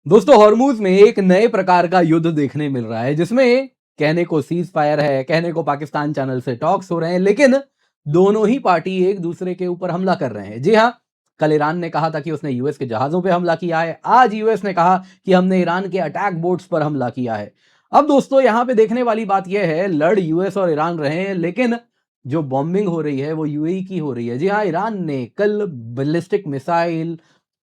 दोस्तों हॉर्मूज में एक नए प्रकार का युद्ध देखने मिल रहा है जिसमें कहने को सीज फायर है, कहने को पाकिस्तान चैनल से टॉक्स हो रहे हैं, लेकिन दोनों ही पार्टी एक दूसरे के ऊपर हमला कर रहे हैं। जी हां, कल ईरान ने कहा था कि उसने यूएस के जहाजों पे हमला किया है। आज यूएस ने कहा कि हमने ईरान के अटैक बोट्स पर हमला किया है। अब दोस्तों यहां पे देखने वाली बात यह है, लड़ यूएस और ईरान रहे हैं, लेकिन जो बॉम्बिंग हो रही है वो यूएई की हो रही है। जी हां, ईरान ने कल ballistic missile,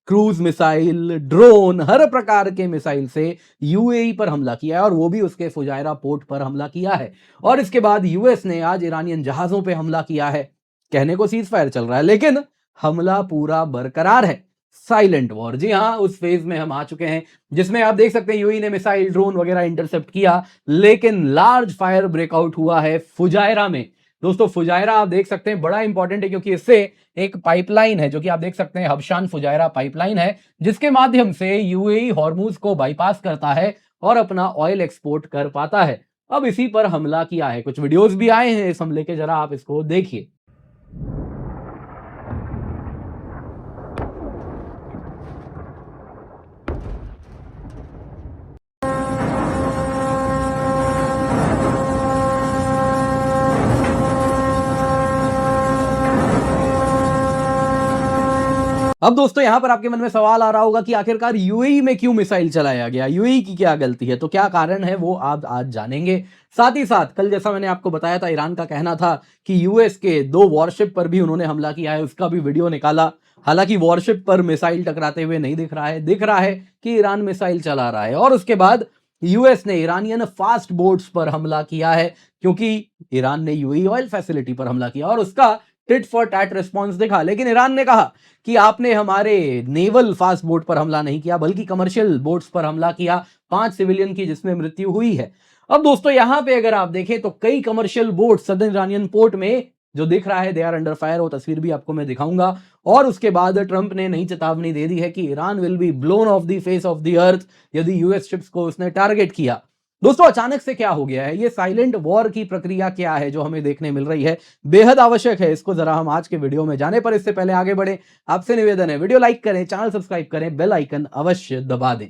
cruise missile, drone, हर प्रकार के मिसाइल से यूएई पर हमला किया है और वो भी उसके फुजायरा पोर्ट पर हमला किया है। और इसके बाद यूएस ने आज ईरानियन जहाजों पे हमला किया है। कहने को सीज फायर चल रहा है, लेकिन हमला पूरा बरकरार है। साइलेंट वॉर, जी हां, उस फेज में हम आ चुके हैं जिसमें आप देख सकते हैं यूएई ने मिसाइल, ड्रोन वगैरह इंटरसेप्ट किया, लेकिन लार्ज फायर ब्रेकआउट हुआ है फुजायरा में। दोस्तों फुजायरा आप देख सकते हैं बड़ा इंपॉर्टेंट है, क्योंकि इससे एक पाइपलाइन है जो कि आप देख सकते हैं, हबशान फुजायरा पाइपलाइन है, जिसके माध्यम से यूएई हॉर्मूज को बाईपास करता है और अपना ऑयल एक्सपोर्ट कर पाता है। अब इसी पर हमला किया है, कुछ वीडियोस भी आए हैं इस हमले के, जरा आप इसको देखिए। अब दोस्तों यहां पर आपके मन में सवाल आ रहा होगा कि आखिरकार यूएई में क्यों मिसाइल चलाया गया, यूएई की क्या गलती है, तो क्या कारण है वो आप आज जानेंगे। साथ ही साथ कल जैसा मैंने आपको बताया था, ईरान का कहना था कि यूएस के 2 वॉरशिप पर भी उन्होंने हमला किया है, उसका भी वीडियो निकाला। हालांकि वॉरशिप पर मिसाइल टकराते हुए नहीं दिख रहा है, दिख रहा है कि ईरान मिसाइल चला रहा है। और उसके बाद यूएस ने ईरानियन फास्ट बोट्स पर हमला किया है, क्योंकि ईरान ने यूएई ऑयल फैसिलिटी पर हमला किया और उसका टिट फॉर टैट रिस्पॉन्स दिखा। लेकिन ईरान ने कहा कि आपने हमारे नेवल फास्ट बोट पर हमला नहीं किया, बल्कि कमर्शियल बोट्स पर हमला किया, 5 सिविलियन की जिसमें मृत्यु हुई है। अब दोस्तों यहां पे अगर आप देखें तो कई commercial boat southern Iranian port में जो दिख रहा है, दे आर अंडर फायर, वो तस्वीर भी आपको मैं दिखाऊंगा। और उसके बाद ट्रंप ने नई चेतावनी दे दी है कि Iran will be blown off the face of the अर्थ यदि यूएस शिप्स को उसने टारगेट किया। दोस्तों अचानक से क्या हो गया है, ये साइलेंट वॉर की प्रक्रिया क्या है जो हमें देखने मिल रही है, बेहद आवश्यक है, इसको जरा हम आज के वीडियो में जाने। पर इससे पहले आगे बढ़े, आपसे निवेदन है, वीडियो लाइक करें, चैनल सब्सक्राइब करें, बेल आइकन अवश्य दबा दें।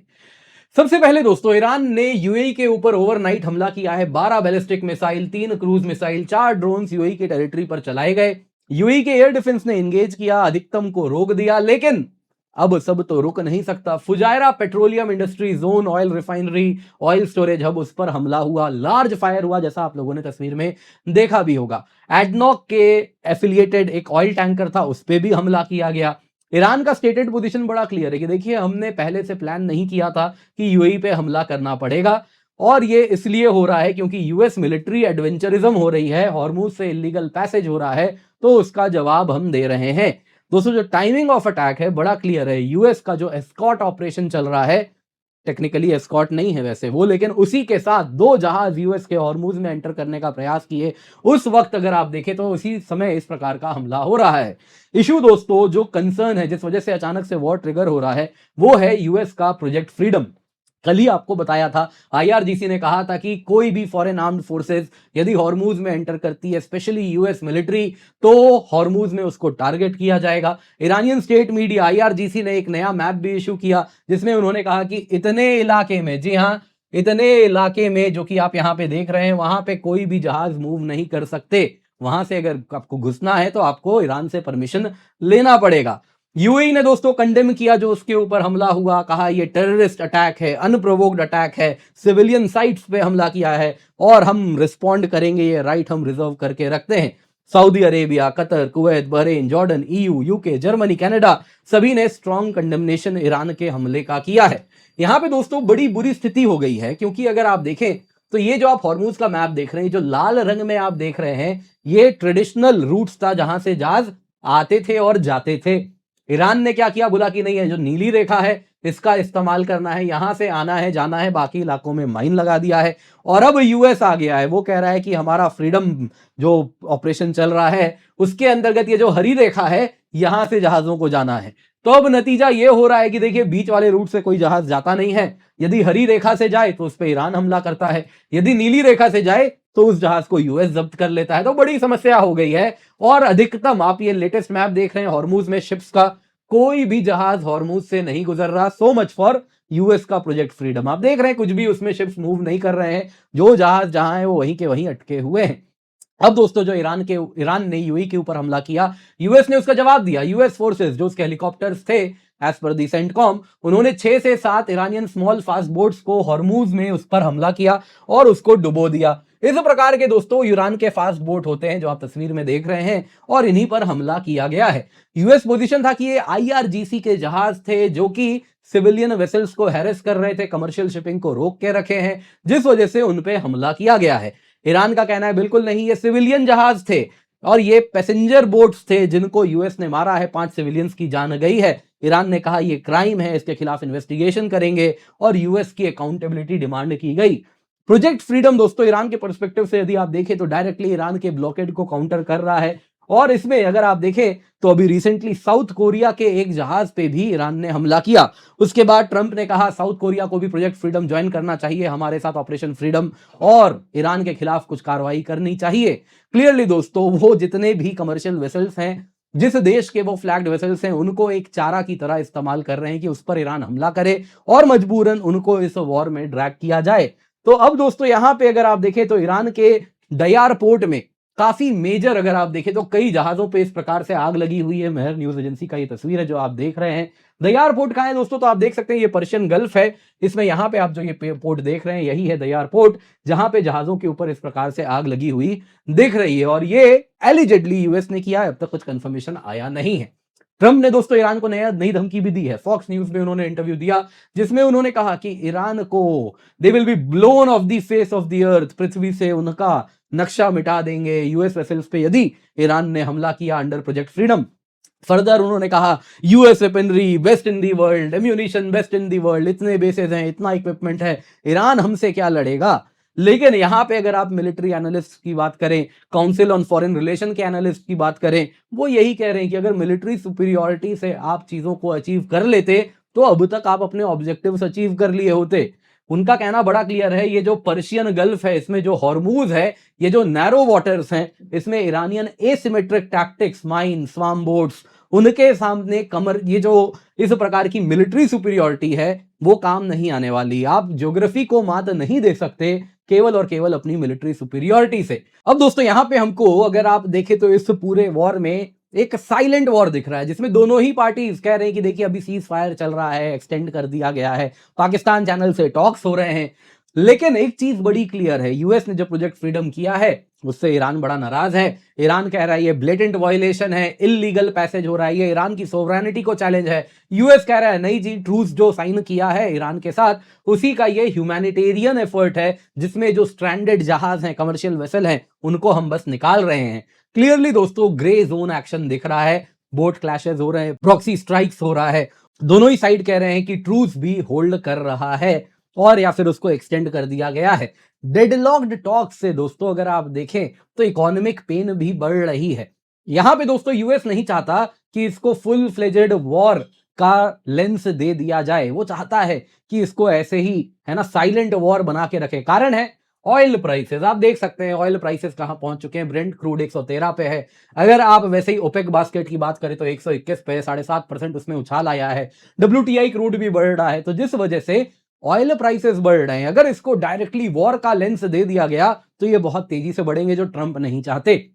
सबसे पहले दोस्तों ईरान ने यूएई के ऊपर ओवरनाइट हमला किया है। 12 ballistic missile, 3 cruise missile, 4 drone UAE की टेरिटरी पर चलाए गए। यूएई के एयर डिफेंस ने एंगेज किया, अधिकतम को रोक दिया, लेकिन अब सब तो रुक नहीं सकता। Fujairah petroleum industry zone, oil refinery, oil storage hub, उस पर हमला हुआ, लार्ज फायर हुआ, जैसा आप लोगों ने तस्वीर में देखा भी होगा। एडनॉक के एफिलिएटेड एक ऑयल टैंकर था, उस पर भी हमला किया गया। ईरान का स्टेटेड पोजीशन बड़ा क्लियर है कि देखिए, हमने पहले से प्लान नहीं किया था कि यूएई पे हमला करना पड़ेगा, और ये इसलिए हो रहा है क्योंकि यूएस मिलिट्री एडवेंचरिज्म हो रही है, हॉर्मूज से इलीगल पैसेज हो रहा है, तो उसका जवाब हम दे रहे हैं। दोस्तों जो टाइमिंग ऑफ अटैक है बड़ा क्लियर है। यूएस का जो एस्कॉर्ट ऑपरेशन चल रहा है, टेक्निकली एस्कॉर्ट नहीं है वैसे वो, लेकिन उसी के साथ 2 जहाज यूएस के हॉर्मूज में एंटर करने का प्रयास किए, उस वक्त अगर आप देखें तो उसी समय इस प्रकार का हमला हो रहा है। इशू दोस्तों, जो कंसर्न है, जिस वजह से अचानक से वॉर ट्रिगर हो रहा है, वो है यूएस का प्रोजेक्ट फ्रीडम। कल ही आपको बताया था, आईआरजीसी ने कहा था कि कोई भी फॉरेन आर्म्ड फोर्सेस यदि हॉर्मूज में एंटर करती है, स्पेशली यूएस मिलिट्री, तो हॉर्मूज में उसको टारगेट किया जाएगा। ईरानियन स्टेट मीडिया आईआरजीसी ने एक नया मैप भी इशू किया, जिसमें उन्होंने कहा कि इतने इलाके में, जी हां, इतने इलाके में जो कि आप यहां पे देख रहे हैं, वहां पे कोई भी जहाज मूव नहीं कर सकते। वहां से अगर आपको घुसना है तो आपको ईरान से परमिशन लेना पड़ेगा। यूएई ने दोस्तों कंडेम किया जो उसके ऊपर हमला हुआ, कहा ये टेररिस्ट अटैक है, अनप्रोवोक्ड अटैक है, सिविलियन साइट्स पे हमला किया है और हम रिस्पॉन्ड करेंगे, ये राइट हम रिजर्व करके रखते हैं। Saudi Arabia, Qatar, Kuwait, Bahrain, Jordan, EU, UK, Germany, Canada, सभी ने स्ट्रॉन्ग कंडेमनेशन ईरान के हमले का किया है। यहां पे दोस्तों बड़ी बुरी स्थिति हो गई है, क्योंकि अगर आप देखें तो ये जो आप हॉर्मूज का मैप देख रहे हैं, जो लाल रंग में आप देख रहे हैं, ये ट्रेडिशनल रूट्स था जहां से जहाज आते थे और जाते थे। ईरान ने क्या किया, बोला कि नहीं, है जो नीली रेखा है इसका इस्तेमाल करना है, यहां से आना है, जाना है, बाकी इलाकों में माइन लगा दिया है। और अब यूएस आ गया है, वो कह रहा है कि हमारा फ्रीडम जो ऑपरेशन चल रहा है उसके अंतर्गत ये जो हरी रेखा है, यहां से जहाजों को जाना है। तो अब नतीजा ये हो रहा है कि देखिए, बीच वाले रूट से कोई जहाज जाता नहीं है। यदि हरी रेखा से जाए तो उस पर ईरान हमला करता है, यदि नीली रेखा से जाए तो उस जहाज को यूएस जब्त कर लेता है। तो बड़ी समस्या हो गई है। और अधिकतम आप ये लेटेस्ट मैप देख रहे हैं हॉर्मूज में शिप्स का, कोई भी जहाज हॉर्मूज से नहीं गुजर रहा। सो मच फॉर यूएस का प्रोजेक्ट फ्रीडम। आप देख रहे हैं कुछ भी उसमें शिप्स मूव नहीं कर रहे हैं, जो जहाज जहां है वो वहीं के वहीं अटके हुए हैं। अब दोस्तों जो ईरान ने यूएई के ऊपर हमला किया, यूएस ने उसका जवाब दिया। यूएस फोर्सेस जो उसके हेलीकॉप्टर्स थे, एज पर दी सेंटकॉम, उन्होंने 6 से 7 ईरानियन स्मॉल फास्ट बोट्स को हॉर्मूज में उस पर हमला किया और उसको डुबो दिया। इस प्रकार के दोस्तों ईरान के फास्ट बोट होते हैं जो आप तस्वीर में देख रहे हैं, और इन्हीं पर हमला किया गया है। यूएस पोजीशन था कि ये आईआरजीसी के जहाज थे जो कि सिविलियन वेसल्स को हैरेस कर रहे थे, कमर्शियल शिपिंग को रोक के रखे हैं, जिस वजह से उन पे हमला किया गया है। ईरान का कहना है बिल्कुल नहीं, ये सिविलियन जहाज थे और ये पैसेंजर बोट्स थे जिनको यूएस ने मारा है, 5 सिविलियंस की जान गई है। ईरान ने कहा ये क्राइम है, इसके खिलाफ इन्वेस्टिगेशन करेंगे और यूएस की अकाउंटेबिलिटी डिमांड की गई। प्रोजेक्ट फ्रीडम दोस्तों ईरान के पर्सपेक्टिव से यदि आप देखें तो डायरेक्टली ईरान के ब्लॉकेड को काउंटर कर रहा है, और इसमें अगर आप देखें तो अभी रिसेंटली साउथ कोरिया के एक जहाज पे भी ईरान ने हमला किया। उसके बाद ट्रंप ने कहा साउथ कोरिया को भी प्रोजेक्ट फ्रीडम ज्वाइन करना चाहिए हमारे साथ, ऑपरेशन फ्रीडम, और ईरान के खिलाफ कुछ कार्रवाई करनी चाहिए। क्लियरली दोस्तों वो जितने भी कमर्शियल वेसल्स हैं, जिस देश के वो फ्लैग्ड वेसल्स हैं, उनको एक चारा की तरह इस्तेमाल कर रहे हैं कि उस पर ईरान हमला करे और मजबूरन उनको इस वॉर में ड्रैग किया जाए। तो अब दोस्तों यहां पे अगर आप देखें तो ईरान के दयार पोर्ट में काफी मेजर, अगर आप देखें तो कई जहाजों पे इस प्रकार से आग लगी हुई है। मेहर न्यूज एजेंसी का ये तस्वीर है जो आप देख रहे हैं। दयार पोर्ट कहां है दोस्तों, तो आप देख सकते हैं ये पर्शियन गल्फ है। इसमें यहां पे आप जो ये पोर्ट देख रहे हैं यही है दयार पोर्ट, जहां पे जहाजों के ऊपर इस प्रकार से आग लगी हुई दिख रही है, और ये एलिजेडली यूएस ने किया है। अब तक कुछ कंफर्मेशन आया नहीं है। ट्रंप ने दोस्तों ईरान को नई धमकी भी दी है। फॉक्स न्यूज में उन्होंने इंटरव्यू दिया जिसमें उन्होंने कहा कि ईरान को they will be blown off the face of the earth, पृथ्वी से उनका नक्शा मिटा देंगे यूएस वेसल्स पे यदि ईरान ने हमला किया अंडर प्रोजेक्ट फ्रीडम। फर्दर उन्होंने कहा US weaponry best in the world, ammunition best in the world, इतने बेसेस हैं, इतना इक्विपमेंट है, ईरान हमसे क्या लड़ेगा। लेकिन यहां पे अगर आप मिलिट्री एनालिस्ट की बात करें, काउंसिल ऑन फॉरेन रिलेशन के एनालिस्ट की बात करें, वो यही कह रहे हैं कि अगर मिलिट्री सुपीरियॉरिटी से आप चीजों को अचीव कर लेते तो अब तक आप अपने ऑब्जेक्टिव्स अचीव कर लिए होते। उनका कहना बड़ा क्लियर है, ये जो पर्शियन गल्फ है, इसमें जो हॉर्मूज है, ये जो नैरो वाटर्स हैं, इसमें Iranian asymmetric tactics, mine, swarm boats, उनके सामने कमर, ये जो इस प्रकार की मिलिट्री सुपीरियॉरिटी है वो काम नहीं आने वाली। आप ज्योग्राफी को मात नहीं दे सकते केवल और केवल अपनी मिलिट्री सुपीरियॉरिटी से। अब दोस्तों यहां पे हमको अगर आप देखें तो इस पूरे वॉर में एक साइलेंट वॉर दिख रहा है जिसमें दोनों ही पार्टीज कह रहे हैं कि देखिए अभी सीज फायर चल रहा है, एक्सटेंड कर दिया गया है, पाकिस्तान चैनल से टॉक्स हो रहे हैं। लेकिन एक चीज बड़ी क्लियर है, यूएस ने जो प्रोजेक्ट फ्रीडम किया है उससे ईरान बड़ा नाराज है। ईरान कह रहा है ये ब्लेटेंट वायलेशन है, इलीगल पैसेज हो रहा है, ये ईरान की सोवरेनिटी को चैलेंज है। यूएस कह रहा है नहीं जी, ट्रूस जो साइन किया है ईरान के साथ उसी का ये ह्यूमैनिटेरियन एफर्ट है, जिसमें जो स्ट्रैंडेड जहाज हैं, कमर्शियल वेसल हैं, उनको हम बस निकाल रहे हैं। क्लियरली दोस्तों ग्रे जोन एक्शन दिख रहा है, बोट क्लैशेस हो रहे हैं, प्रॉक्सी स्ट्राइक्स हो रहा है। दोनों ही साइड कह रहे हैं कि ट्रूस भी होल्ड कर रहा है और या फिर उसको एक्सटेंड कर दिया गया है। डेडलॉक्ड टॉक से दोस्तों अगर आप देखें तो इकोनॉमिक पेन भी बढ़ रही है। यहां पे दोस्तों यूएस नहीं चाहता कि इसको फुल फ्लेजेड वॉर का लेंस दे दिया जाए, वो चाहता है कि इसको ऐसे ही है ना साइलेंट वॉर बना के रखे। कारण है ऑयल प्राइसेस, आप देख सकते हैं ऑयल प्राइसेस कहां पहुंच चुके हैं। ब्रेंट क्रूड 113 पे है। अगर आप वैसे ही ओपेक बास्केट की बात करें तो 121 पे, 7.5% उसमें उछाल आया है। WTI क्रूड भी बढ़ रहा है, तो जिस वजह से ऑयल प्राइसेस बढ़ रहे हैं। अगर इसको डायरेक्टली वॉर का लेंस दे दिया गया तो ये बहुत तेजी से बढ़ेंगे, जो ट्रंप नहीं चाहते।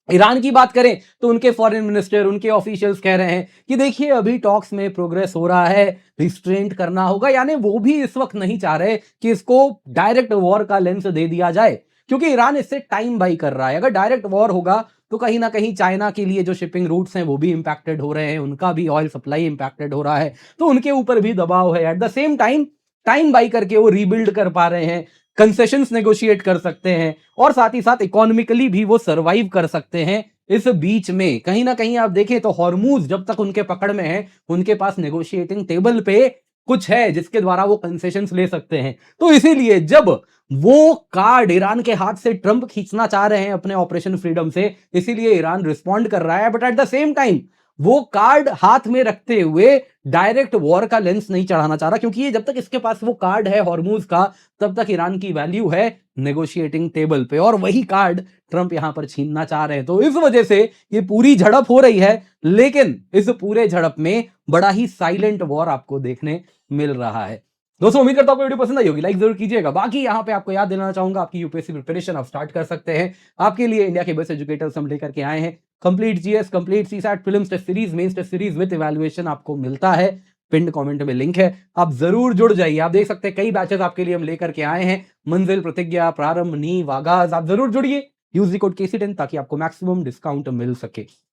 ईरान की बात करें तो उनके फॉरेन मिनिस्टर, उनके ऑफिशियल्स कह रहे हैं कि देखिए अभी टॉक्स में प्रोग्रेस हो रहा है, रिस्ट्रेंट करना होगा। यानी वो भी इस वक्त नहीं चाह रहे कि इसको डायरेक्ट वॉर का लेंस दे दिया जाए, क्योंकि ईरान इससे टाइम बाई कर रहा है। अगर डायरेक्ट वॉर होगा तो कहीं ना कहीं चाइना के लिए जो शिपिंग रूट्स हैं वो भी इंपैक्टेड हो रहे हैं, उनका भी ऑयल सप्लाई इंपैक्टेड हो रहा है, तो उनके ऊपर भी दबाव है। At the same time time by करके वो रीबिल्ड कर पा रहे हैं, कंसेशंस नेगोशिएट कर सकते हैं और साथ ही साथ इकोनॉमिकली भी वो सरवाइव कर सकते हैं। इस बीच में कहीं ना कहीं आप देखें तो हॉर्मूज जब तक उनके पकड़ में है, उनके पास नेगोशिएटिंग टेबल पे कुछ है जिसके द्वारा वो कंसेशंस ले सकते हैं। तो इसीलिए जब वो कार्ड ईरान के हाथ से ट्रंप खींचना चाह रहे हैं अपने ऑपरेशन फ्रीडम से, इसीलिए ईरान रिस्पॉन्ड कर रहा है। But at the same time वो कार्ड हाथ में रखते हुए डायरेक्ट वॉर का लेंस नहीं चढ़ाना चाह रहा, क्योंकि ये जब तक इसके पास वो कार्ड है हॉर्मूज का, तब तक ईरान की वैल्यू है नेगोशिएटिंग टेबल पे, और वही कार्ड ट्रंप यहां पर छीनना चाह रहे हैं। तो इस वजह से ये पूरी झड़प हो रही है, लेकिन इस पूरे झड़प में बड़ा ही साइलेंट वॉर आपको देखने मिल रहा है। दोस्तों उम्मीद करता हूं आपको वीडियो पसंद आई होगी, लाइक जरूर कीजिएगा। बाकी यहाँ पे आपको याद दिलाना चाहूंगा, आपकी यूपीएससी प्रिपरेशन आप स्टार्ट कर सकते हैं। आपके लिए इंडिया के बेस्ट एजुकेटर्स हम लेकर के आए हैं। Complete GS, complete CSAT, films test series, mains test series with evaluation आपको मिलता है। पिंड कमेंट में लिंक है, आप जरूर जुड़ जाइए। आप देख सकते हैं कई बैचेस आपके लिए हम लेकर के आए हैं। मंजिल, प्रतिज्ञा, प्रारंभ, नींव, आगाज, आप जरूर जुड़िए। यूज द कोड KC10 ताकि आपको मैक्सिमम डिस्काउंट मिल सके।